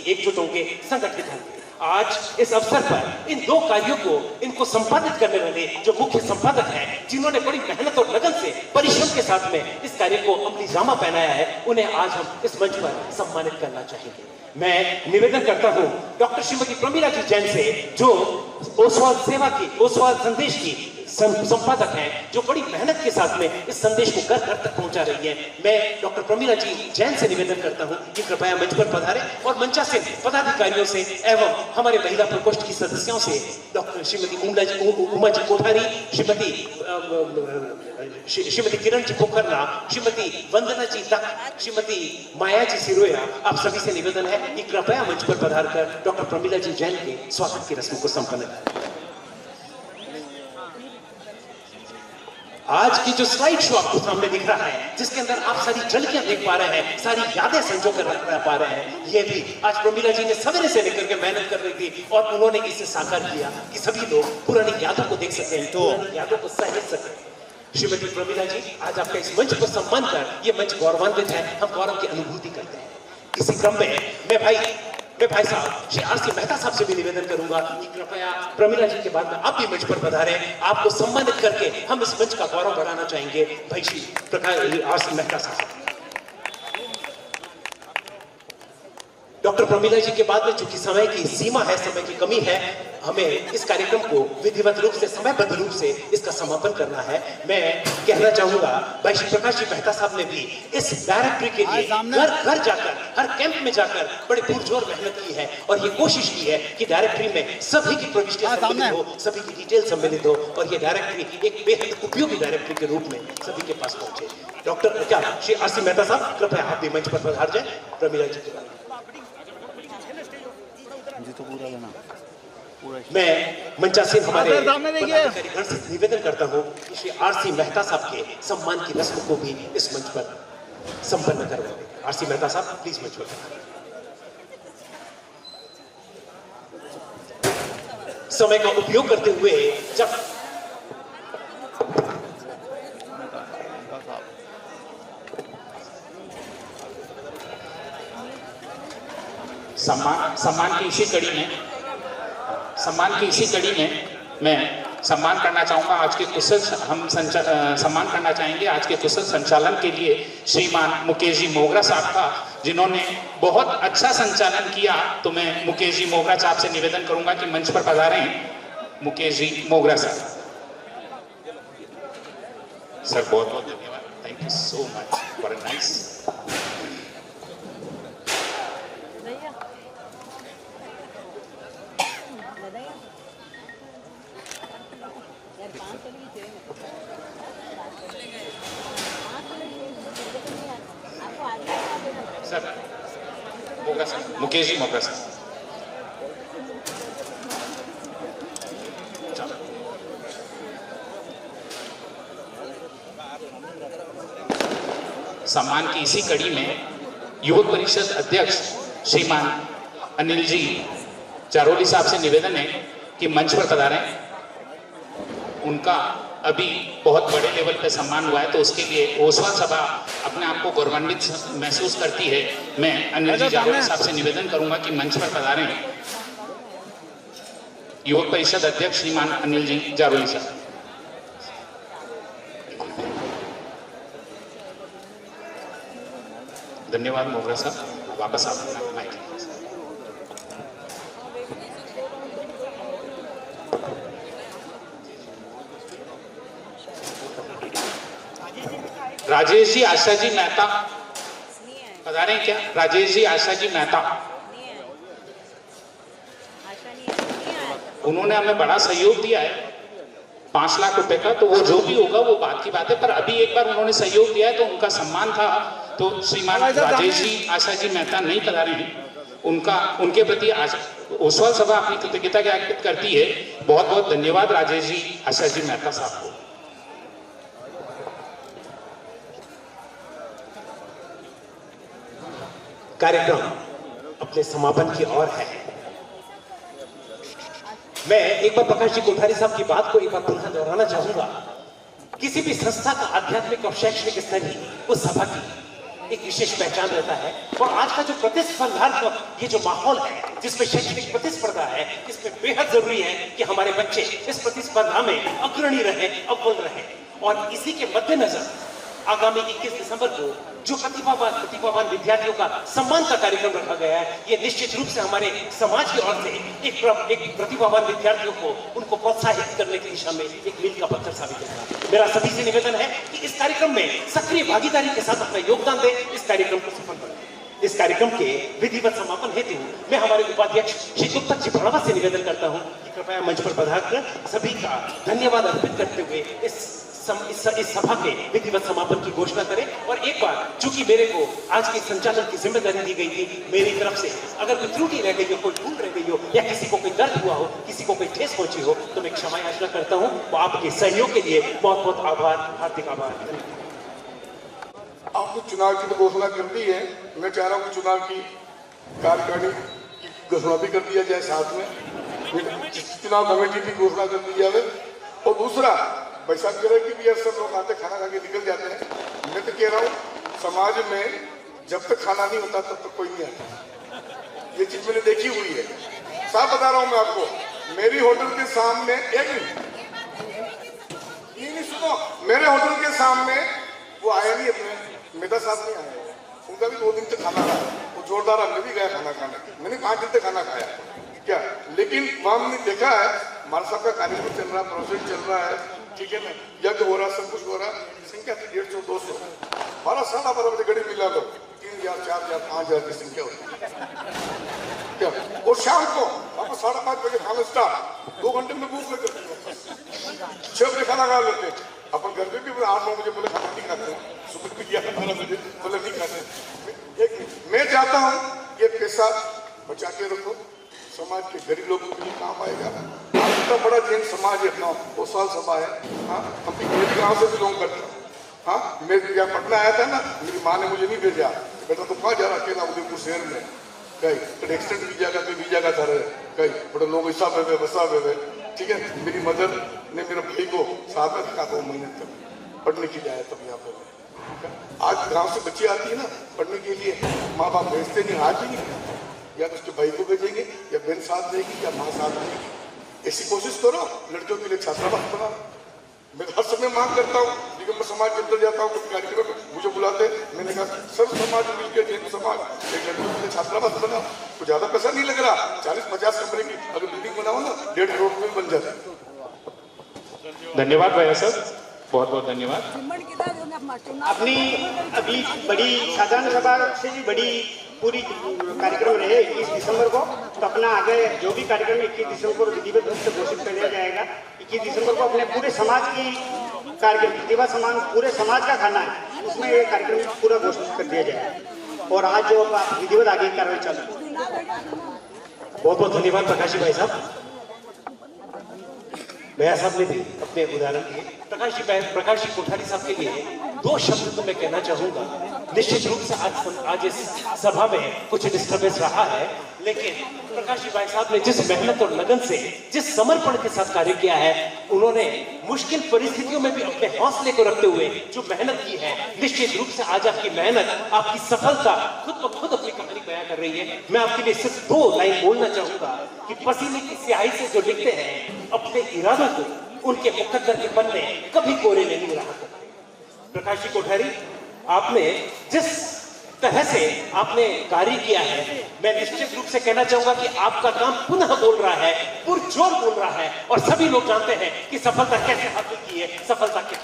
एकजुट होंगे, संगठित होंगे। आज इस अवसर पर इन दो कार्यों को इनको संपादित करने वाले जो मुख्य संपादक हैं, जिन्होंने बड़ी मेहनत और लगन से परिश्रम के साथ में इस कार्य को अमली जामा पहनाया है, उन्हें आज हम इस मंच पर सम्मानित करना चाहेंगे। मैं निवेदन करता हूं डॉक्टर श्रीमती प्रमीला जी जैन से, जो ओसवाल सेवा की, ओसवाल संदेश की संपादक हैं, जो बड़ी मेहनत के साथ में इस संदेश को घर घर तक पहुंचा रही है। मैं डॉक्टर प्रमीला जी जैन से निवेदन करता हूं कि कृपया मंच पर पधारें और मंचासीन पदाधिकारियों से एवं हमारे महिला प्रकोष्ठ की सदस्यों से डॉक्टर श्रीमती उमा जी कोठारी, श्रीमती किरण जी पोखरना, श्रीमती वंदना जी तक, श्रीमती माया जी सिरोया, आप सभी से निवेदन है कि कृपया मंच पर पधार कर डॉक्टर प्रमीला जी जैन के स्वागत की रस्म को संपन्न करें। आज की जो स्लाइड शो आपको सामने दिख रहा है, जिसके अंदर आप सारी झलकियां देख पा रहे हैं, सारी यादें संजो कर रख पा रहे हैं, ये भी आज प्रमीला जी ने सवेरे से लेकर के मेहनत कर रही थी और उन्होंने इसे साकार किया कि सभी लोग पुरानी यादों को देख सकें, पुरानी यादों को सहेज सकें। श्रीमती प्रमीला जी, आज आपका इस मंच को सम्मान कर ये मंच गौरवान्वित है, हम गौरव की अनुभूति करते हैं। इसी क्रम में मैं भाई साहब श्री आर सी मेहता साहब से भी निवेदन करूंगा कि कृपया प्रमीला जी के बाद में आप भी मंच पर पधारें। आपको सम्मानित करके हम इस मंच का गौरव बढ़ाना चाहेंगे। भाई श्री आर सी मेहता साहब। डॉक्टर प्रमीला जी के बाद में चूंकि समय की सीमा है, समय की कमी है, हमें इस कार्यक्रम को विधिवत रूप से, समयबद्ध रूप से इसका समापन करना है। मैं कहना चाहूंगा भाई श्री प्रकाश जी मेहता साहब ने भी इस डायरेक्टरी के लिए घर घर जाकर, हर कैंप में जाकर बड़ी पुरजोर मेहनत की है और ये कोशिश की है कि डायरेक्टरी में सभी की प्रविष्टियां सम्मिलित हो, सभी की डिटेल सम्मिलित हो और ये डायरेक्टरी एक बेहद उपयोगी डायरेक्टरी के रूप में सभी के पास पहुंचे। डॉक्टर क्या श्री आर सी मेहता साहब, कृपया आप भी मंच पर पधार जाए प्रमीला जी के बाद। तो पूरा लेना, मैं मंचासीन हमारे पदाधिकारीगण से निवेदन करता हूं कि श्री आर सी मेहता साहब के सम्मान की रस्म को भी इस मंच पर संपन्न करवाएं। आर सी मेहता साहब प्लीज मंच पर। समय का उपयोग करते हुए जब सम्मान की इसी कड़ी में मैं सम्मान करना चाहूँगा आज के कुशल सम्मान करना चाहेंगे आज के कुशल संचालन के लिए श्रीमान मुकेश जी मोगरा साहब का, जिन्होंने बहुत अच्छा संचालन किया। तो मैं मुकेश जी मोगरा साहब से निवेदन करूंगा कि मंच पर पधारें। मुकेश जी मोगरा साहब। सर बहुत बहुत धन्यवाद, thank you so much for a nice. Sir मोगरा सर, मुकेश जी मोगरा सर। सम्मान की इसी कड़ी में युवक परिषद अध्यक्ष श्रीमान अनिल जी चारोली साहब से निवेदन है कि मंच पर पधारें। उनका अभी बहुत बड़े लेवल पे सम्मान हुआ है, तो उसके लिए ओसवाल सभा अपने आप को गौरवान्वित महसूस करती है। मैं अनिल जी चारोली साहब से निवेदन करूंगा कि मंच पर पधारें। युवक परिषद अध्यक्ष श्रीमान अनिल जी जारोली साहब। धन्यवाद मोगरा साहब, वापस आप माइक। राजेश जी आशा जी मेहता पधारे क्या? राजेश जी आशा जी मेहता, उन्होंने हमें बड़ा सहयोग दिया है 5 लाख रुपए का, तो वो जो भी होगा वो बात की बात है, पर अभी एक बार उन्होंने सहयोग दिया है तो उनका सम्मान था। तो श्रीमान राजेश जी आशा जी मेहता नहीं पधारे हैं, उनके प्रति ओसवाल सभा अपनी कृतज्ञता ज्ञापित करती है। बहुत बहुत धन्यवाद राजेश जी आशा जी मेहता साहब को। कार्यक्रम अपने समापन की ओर है। मैं एक बार प्रकाश जी कोठारी साहब की बात को एक बार पुनः दोहराना चाहूंगा। किसी भी संस्था का आध्यात्मिक और शैक्षणिक स्तर ही उस सभा की एक विशेष पहचान रहता है। और आज का जो प्रतिस्पर्धा ये जो माहौल है, जिसमें शैक्षणिक प्रतिस्पर्धा है, इसमें बेहद जरूरी है कि हमारे बच्चे इस प्रतिस्पर्धा में अग्रणी रहे, अव्वल रहे। और इसी के मद्देनजर आगामी 21 दिसंबर को जो प्रतिभावान विद्यार्थियों का सम्मान का कार्यक्रम रखा गया है, ये निश्चित रूप से हमारे समाज की ओर से एक प्रतिभावान विद्यार्थियों को उनको प्रोत्साहित करने की दिशा में एक मील का पत्थर साबित होगा। मेरा सभी से निवेदन है कि इस कार्यक्रम में सक्रिय भागीदारी के साथ अपना योगदान दें, इस कार्यक्रम को सफल बनाएं। इस कार्यक्रम के विधिवत समापन हेतु मैं हमारे उपाध्यक्ष श्री गुप्ता जी प्रणवा से निवेदन करता हूं कि कृपया मंच पर पधारकर सभी का धन्यवाद अर्पित करते हुए इस सभा के विधिवत समापन की घोषणा करें। और एक बार चूंकि मेरे को आज के संचालन की जिम्मेदारी दी गई थी, मेरी तरफ से अगर कोई त्रुटि रह गई हो, कोई भूल रह गई हो, या किसी को कोई दर्द हुआ हो, किसी को कोई ठेस पहुंची हो, तो मैं क्षमा याचना करता हूं। तो आपके सहयोग के लिए बहुत बहुत आभार, हार्दिक आभार। आपने चुनाव की तो घोषणा कर दी है, मैं चाह रहा हूँ कि चुनाव की कार्यकारिणी की घोषणा भी कर दिया जाए, साथ में चुनाव कमेटी की घोषणा कर दी जाए। और दूसरा, बैसाख कह रहे कि भी सब लोग आते खाना खा के निकल जाते हैं। मैं तो कह रहा हूँ समाज में जब तक खाना नहीं होता तब तक कोई नहीं आता। ये चीज मैंने देखी हुई है, साफ बता रहा हूँ मैं आपको। मेरी होटल के सामने नहीं सुनो, मेरे होटल के सामने वो आया नहीं, अपने मेहता साहब नहीं आया, उनका भी 2 दिन से खाना खाया, वो जोरदार हमने भी गया खाना खाने, मैंने 5 दिन से खाना खाया क्या। लेकिन वहां हमने देखा है हमारा सबका कार्यक्रम चल रहा है, प्रोजेक्ट चल रहा है, ठीक है ना, यज्ञ हो रहा, सब कुछ हो रहा, संख्या 150 200 12 बजे घड़ी मिला लो 3000 4000 5000 की संख्या होती है क्या। और शाम को वापस 5:30 बजे खाना स्टार्ट, 2 घंटे में भूख लग जाती है, 6 बजे खाना खा लेते हैं। अपन घर पे भी 8-9 बजे बोले खाना नहीं खाते, सुबह भी 11-12 बजे बोले नहीं खाते। मैं चाहता हूँ ये पैसा बचा के रखो, समाज के गरीब लोगों के लिए काम आएगा। इतना बड़ा जैन समाज है अपना, ओसवाल सभा है, हाँ, हम भी गाँव से बिलोंग करते हैं। हाँ, मैं यहाँ पटना आया था ना, मेरी माँ ने मुझे नहीं भेजा, बेटा तो कहाँ जा रहा अकेला उदयपुर शहर में, कहीं एक्सटेंट वीजा का कोई वीजा का था रहे, कहीं बड़े लोग ऐसा हुए बसा हुए, ठीक है। मेरी मदर ने मेरे भाई को साथ में रखा 2 महीने तक पढ़ने के लिए आया तब यहाँ पे। आज गाँव से बच्चे आती है ना पढ़ने के लिए, माँ बाप भेजते नहीं, आज ही नहीं, या तो उसके भाई को भेजेंगे, या बहन साथ देगी, या माँ साथ देगी। ऐसी कोशिश करो, लड़कियों के लिए छात्रावास बनाओ। मैं हर समय मांग करता हूँ, लेकिन मैं समाज के अंदर जाता हूँ, कुछ कार्यक्रम मुझे बुलाते, मैंने कहा सब समाज मिलकर जैन समाज एक लड़कियों के लिए छात्रावास बनाओ, कुछ ज्यादा पैसा नहीं लग रहा, 40-50 कमरे की अगर बिल्डिंग बनाओ ना 1.5 करोड़ में बन जाता है। धन्यवाद भैया सर, बहुत बहुत धन्यवाद। अपनी अभी बड़ी साधारण सभा से भी बड़ी पूरी कार्यक्रम रहे 21 दिसंबर को, तो अपना आगे जो भी कार्यक्रम 21 दिसंबर को विधिवत रूप से घोषित कर दिया जाएगा। 21 दिसंबर को अपने पूरे समाज की कार्यक्रम प्रतिभा समान पूरे समाज का खाना है, उसमें ये कार्यक्रम पूरा घोषित कर दिया जाएगा। और आज जो विधिवत आगे की कार्रवाई चल रही है। बहुत बहुत धन्यवाद प्रकाशी भाई साहब। भैया साहब ने भी अपने उदाहरण दिए। प्रकाश जी कोठारी साहब के लिए 2 शब्द तो मैं कहना चाहूंगा। निश्चित रूप से आज इस सभा में कुछ डिस्टर्बेंस रहा है, लेकिन प्रकाश जी भाई साहब ने जिस मेहनत और लगन से, जिस समर्पण के साथ कार्य किया है, उन्होंने मुश्किल परिस्थितियों में भी अपने हौसले को रखते हुए जो मेहनत की है, निश्चित रूप से आज आपकी मेहनत, आपकी सफलता खुद ब खुद अपनी कहानी बयां कर रही है। मैं आपके लिए सिर्फ 2 लाइन बोलना चाहूंगा कि पसीने की स्याही से जो लिखते हैं अपने इरादों को, उनके मुकद्दर के पन्ने कभी कोरे नहीं रहा करते। प्रकाश जी कोठारी, आपने जिस तरह से आपने कार्य किया है, मैं निश्चित रूप से कहना चाहूंगा कि आपका काम पुनः बोल रहा है, पुरजोर बोल रहा है, और सभी लोग जानते हैं कि सफलता कैसे हासिल की है, सफलता क्या।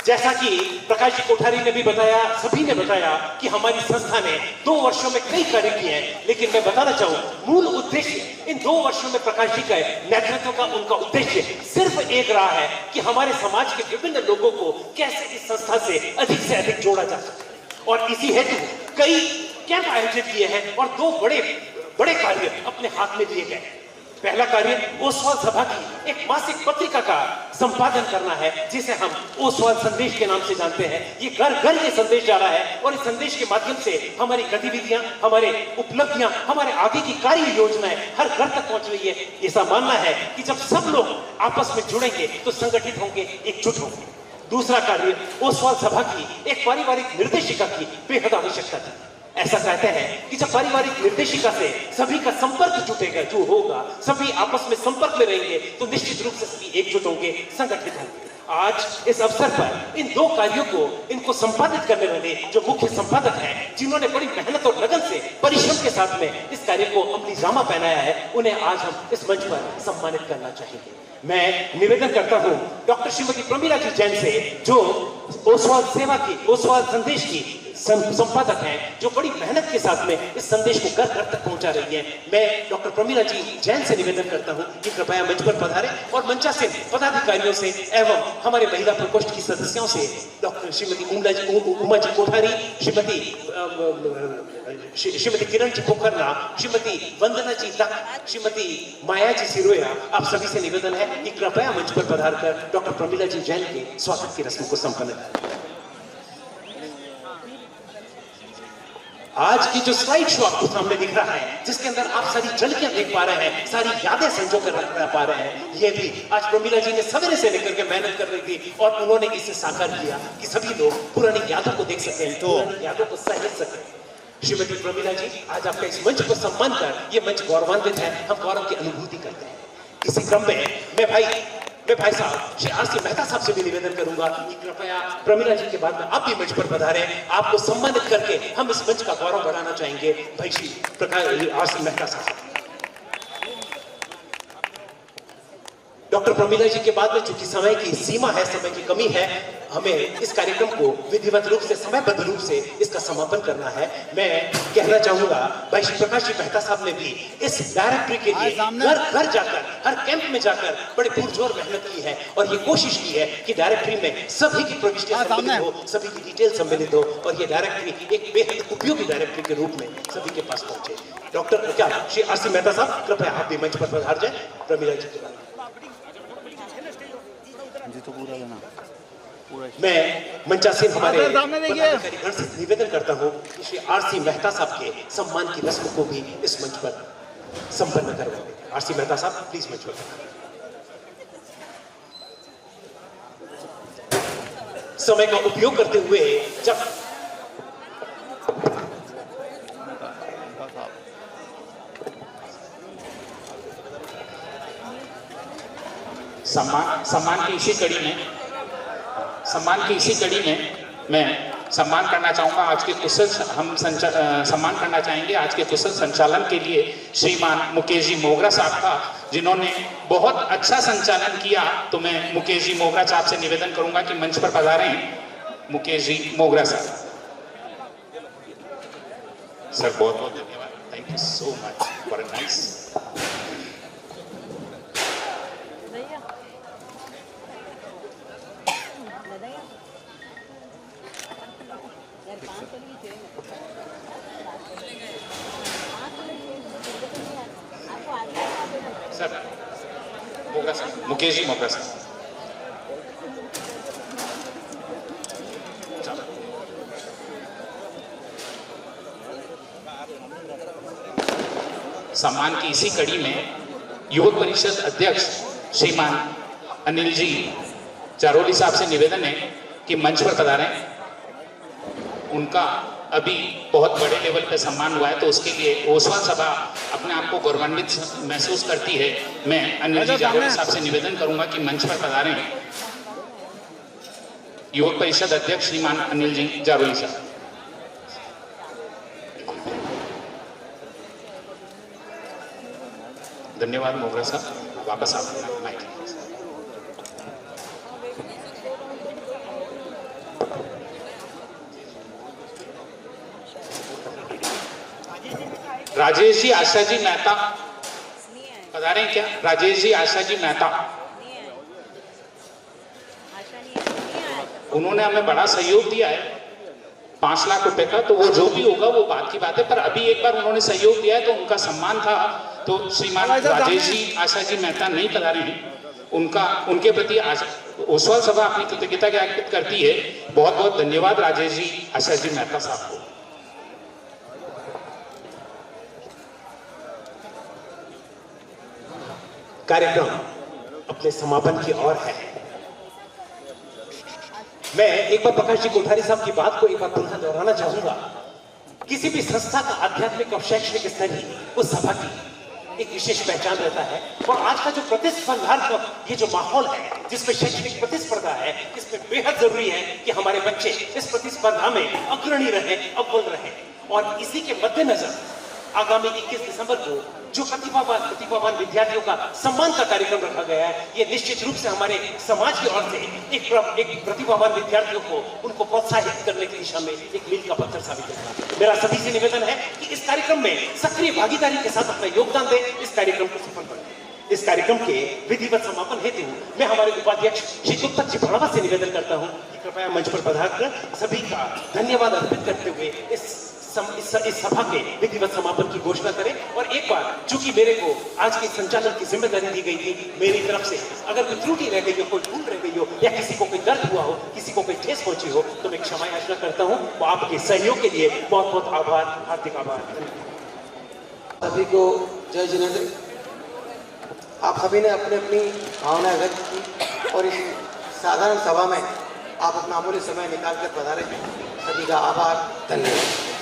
जैसा कि प्रकाश जी कोठारी ने भी बताया, सभी ने बताया कि हमारी संस्था ने 2 वर्षों में कई कार्य किए हैं, लेकिन मैं बताना चाहूं मूल उद्देश्य इन 2 वर्षों में प्रकाश जी का नेतृत्व का उनका उद्देश्य सिर्फ एक रहा है कि हमारे समाज के विभिन्न लोगों को कैसे इस संस्था से अधिक जोड़ा जा सके। और इसी हेतु कई कैंप आयोजित किए हैं और 2 बड़े कार्य अपने हाथ में लिए गए। पहला कार्य ओसवाल सभा की एक मासिक पत्रिका का संपादन करना है, जिसे हम ओसवाल संदेश के नाम से जानते हैं। ये घर घर ये संदेश जा रहा है, और इस संदेश के माध्यम से हमारी गतिविधियां, हमारे उपलब्धियां, हमारे आगे की कार्य योजनाएं हर घर तक पहुंच रही है। ऐसा मानना है कि जब सब लोग आपस में जुड़ेंगे तो संगठित होंगे, एकजुट होंगे। दूसरा कार्य ओसवाल सभा की एक पारिवारिक निर्देशिका की बेहद आवश्यकता थी। ऐसा कहते हैं कि जब पारिवारिक निर्देशिका से सभी का संपर्क जुटेगा, जो होगा, सभी आपस में संपर्क में रहेंगे तो निश्चित रूप से सभी एकजुट होंगे, संगठित होंगे। आज इस अवसर पर इन दो कार्यों को इनको संपादित करने वाले जो मुख्य संपादक हैं, जिन्होंने बड़ी मेहनत और लगन से परिश्रम के साथ में इस कार्य को अमली जामा पहनाया है, उन्हें आज हम इस मंच पर सम्मानित करना चाहेंगे। मैं निवेदन करता हूं डॉक्टर श्रीमती प्रमीला जी जैन से, जो ओसवाल सेवा की, ओसवाल संदेश की संपादक हैं, जो बड़ी मेहनत के साथ में इस संदेश को घर घर तक पहुंचा रही हैं। मैं डॉक्टर प्रमीला जी जैन से निवेदन करता हूं कि कृपया मंच पर पधारें और मंचासीन पदाधिकारियों से एवं हमारे महिला प्रकोष्ठ की सदस्यों से डॉक्टर श्रीमती उमा जी कोठारी, श्रीमती किरण जी पोखरना, श्रीमती वंदना जी तक, श्रीमती माया जी सिरोया, आप सभी से निवेदन है कि कृपया मंच पर पधार कर डॉक्टर प्रमीला जी जैन के स्वागत की रस्म को संपन्न करें। आज की जो स्लाइड शो आपको सामने दिख रहा है, जिसके अंदर आप सारी झलकियां देख पा रहे हैं, सारी यादें संजो कर रख पा रहे हैं, ये भी आज प्रमीला जी ने सवेरे से लेकर के मेहनत कर रही थी और उन्होंने इसे साकार किया कि सभी लोग पुरानी यादों को देख सकें, पुरानी यादों को सहेज सकें। श्रीमती प्रमीला जी, आज आपका इस मंच को सम्मान कर ये मंच गौरवान्वित है, हम गौरव की अनुभूति करते हैं। इसी क्रम में मैं भाई साहब श्री आर.सी. मेहता साहब से भी निवेदन करूंगा कि कृपया प्रमीला जी के बाद में आप भी मंच पर पधारें। आपको सम्मानित करके हम इस मंच का गौरव बढ़ाना चाहेंगे। भाई श्री आर.सी. मेहता साहब। डॉक्टर प्रमीला जी के बाद में चूंकि समय की सीमा है, समय की कमी है, हमें इस कार्यक्रम को विधिवत रूप से, समयबद्ध रूप से इसका समापन करना है। मैं कहना चाहूंगा भाई श्री प्रकाश जी मेहता साहब ने भी इस डायरेक्टरी के लिए घर घर जाकर, हर कैंप में जाकर बड़े पुरजोर मेहनत की है और ये कोशिश की है कि डायरेक्टरी में सभी की प्रविष्टियां सम्मिलित हो, सभी की डिटेल सम्मिलित हो और ये डायरेक्टरी एक बेहद उपयोगी डायरेक्टरी के रूप में सभी के पास पहुंचे। डॉक्टर क्या श्री आर.सी. मेहता साहब, कृपया आप भी मंच पर पधार जाए प्रमीला जी के बाद। मैं मंचासीन हमारे पदाधिकारीगण से निवेदन करता हूं कि श्री आर.सी. मेहता साहब के सम्मान की रस्म को भी इस मंच पर संपन्न करवाएं। आर.सी. मेहता साहब प्लीज मंच पर। समय का उपयोग करते हुए जब सम्मान की इसी कड़ी में मैं सम्मान करना चाहूँगा आज के कुशल सम्मान करना चाहेंगे आज के कुशल संचालन के लिए श्रीमान मुकेश जी मोगरा साहब का, जिन्होंने बहुत अच्छा संचालन किया। तो मैं मुकेश जी मोगरा साहब से निवेदन करूंगा कि मंच पर पधारें। मुकेश जी मोगरा साहब। सर बहुत बहुत धन्यवाद, thank you so much for a nice. Sir मोगरा साहब, मुकेश जी मोगरा साहब। सम्मान की इसी कड़ी में युवक परिषद अध्यक्ष श्रीमान अनिल जी चारोली साहब से निवेदन है कि मंच पर पधारें। उनका अभी बहुत बड़े लेवल पे सम्मान हुआ है, तो उसके लिए ओसवाल सभा अपने आप को गौरवान्वित महसूस करती है। मैं अनिल जी चारोली साहब से निवेदन करूंगा कि मंच पर पधारें। युवक परिषद अध्यक्ष श्रीमान अनिल जी चारोली साहब। धन्यवाद मोगरा साहब, वापस आप माइक। राजेश जी आशा जी मेहता पधारे क्या? राजेश जी आशा जी मेहता, उन्होंने हमें बड़ा सहयोग दिया है 5 लाख रुपए का, तो वो जो भी होगा वो बात की बात है, पर अभी एक बार उन्होंने सहयोग दिया है तो उनका सम्मान था। तो श्रीमान राजेश जी आशा जी मेहता नहीं पधारे हैं, उनके प्रति ओसवाल सभा अपनी कृतज्ञता ज्ञापित करती है। बहुत बहुत धन्यवाद राजेश जी आशा जी मेहता साहब को। कार्यक्रम अपने समापन की ओर है। मैं एक बार प्रकाश जी कोठारी साहब की बात को एक बार पुनः दोहराना चाहूंगा। किसी भी संस्था का आध्यात्मिक और शैक्षणिक स्तर ही उस सभा की एक विशेष पहचान रहता है। और आज का जो प्रतिस्पर्धात्मक ये जो माहौल है, जिसमें शैक्षणिक प्रतिस्पर्धा है, इसमें बेहद जरूरी है कि हमारे बच्चे इस प्रतिस्पर्धा में अग्रणी रहे, अव्वल रहे। और इसी के मद्देनजर आगामी 21 दिसंबर को जो प्रतिभावान विद्यार्थियों का सम्मान का कार्यक्रम रखा गया है, ये निश्चित रूप से हमारे समाज की ओर से एक प्रतिभावान विद्यार्थियों को उनको प्रोत्साहित करने की दिशा में एक मील का पत्थर साबित होगा। मेरा सभी से निवेदन है कि इस कार्यक्रम में सक्रिय भागीदारी के साथ अपना योगदान दें, इस कार्यक्रम को सफल बनाएं। इस कार्यक्रम के विधिवत समापन हेतु मैं हमारे उपाध्यक्ष श्री गुप्ता जी भड़वा से निवेदन करता हूं कि कृपया मंच पर पधारकर सभी का धन्यवाद अर्पित करते हुए इस सभा के विधिवत समापन की घोषणा करें। और एक बार चूंकि मेरे को आज के संचालन की जिम्मेदारी दी गई थी, मेरी तरफ से अगर कोई त्रुटि रह गई हो, कोई भूल रह गई हो, या किसी को कोई दर्द हुआ हो, किसी को कोई ठेस पहुंची हो, तो मैं क्षमा याचना करता हूं। तो आपके सहयोग के लिए बहुत बहुत आभार, हार्दिक आभार। सभी को जय जिनेंद्र। आप सभी ने अपनी अपनी भावनाएं व्यक्त की और इस साधारण सभा में आप अपना अमूल्य समय निकाल कर पधारे। सभी का आभार, धन्यवाद।